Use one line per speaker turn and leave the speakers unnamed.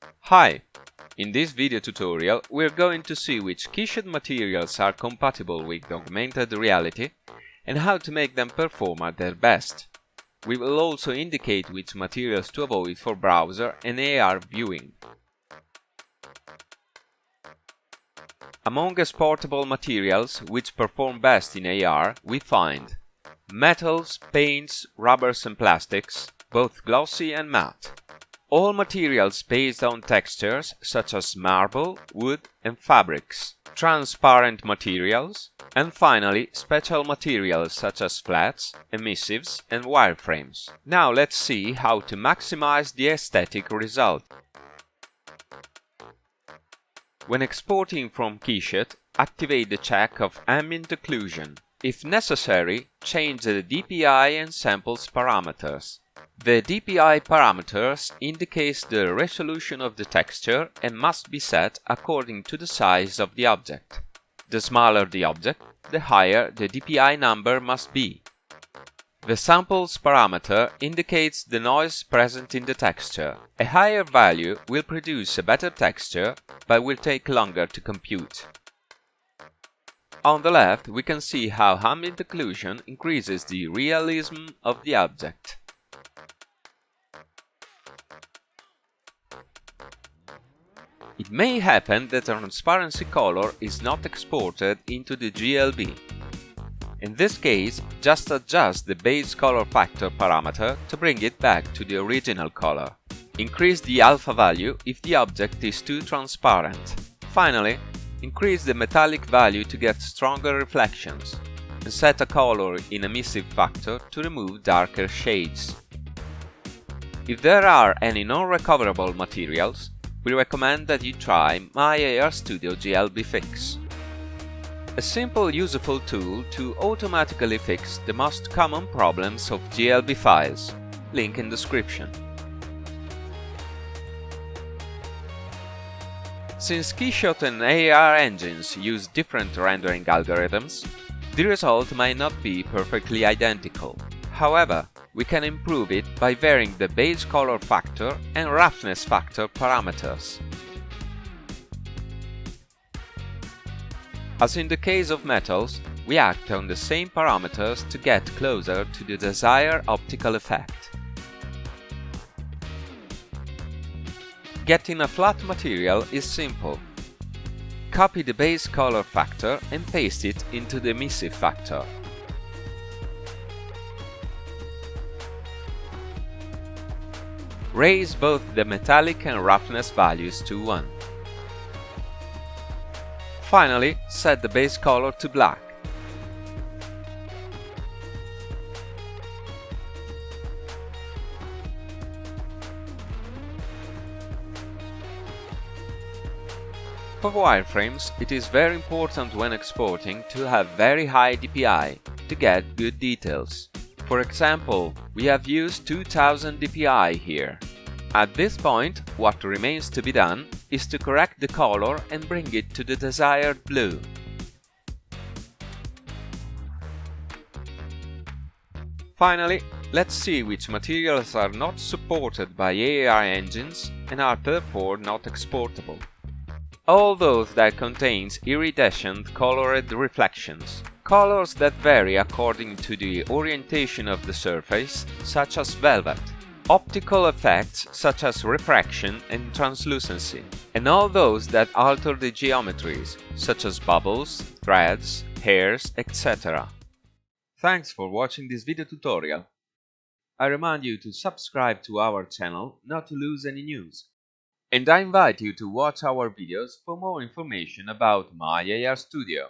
Hi! In this video tutorial we're going to see which Keyshot materials are compatible with augmented reality and how to make them perform at their best. We will also indicate which materials to avoid for browser and AR viewing. Among exportable materials which perform best in AR, we find metals, paints, rubbers and plastics, both glossy and matte. All materials based on textures such as marble, wood and fabrics, transparent materials, and finally special materials such as flats, emissives and wireframes. Now let's see how to maximize the aesthetic result. When exporting from Keyshot, activate the check of ambient occlusion. If necessary, change the DPI and samples parameters. The DPI parameters indicates the resolution of the texture and must be set according to the size of the object. The smaller the object, the higher the DPI number must be. The samples parameter indicates the noise present in the texture. A higher value will produce a better texture, but will take longer to compute. On the left, we can see how ambient occlusion increases the realism of the object. It may happen that a transparency color is not exported into the GLB. In this case, just adjust the base color factor parameter to bring it back to the original color. Increase the alpha value if the object is too transparent. Finally, increase the metallic value to get stronger reflections, and set a color in emissive factor to remove darker shades. If there are any non-recoverable materials, we recommend that you try My AR Studio GLB Fix. A simple useful tool to automatically fix the most common problems of GLB files. Link in description. Since Keyshot and AR engines use different rendering algorithms, the result might not be perfectly identical. However, we can improve it by varying the base color factor and roughness factor parameters. As in the case of metals, we act on the same parameters to get closer to the desired optical effect. Getting a flat material is simple. Copy the base color factor and paste it into the emissive factor. Raise both the metallic and roughness values to 1. Finally, set the base color to black. For wireframes, it is very important when exporting to have very high DPI to get good details. For example, we have used 2000 DPI here. At this point, what remains to be done is to correct the color and bring it to the desired blue. Finally, let's see which materials are not supported by AR engines and are therefore not exportable. All those that contains iridescent colored reflections, colors that vary according to the orientation of the surface, such as velvet, optical effects such as refraction and translucency, and all those that alter the geometries, such as bubbles, threads, hairs, etc. Thanks for watching this video tutorial. I remind you to subscribe to our channel not to lose any news. And I invite you to watch our videos for more information about My AR Studio.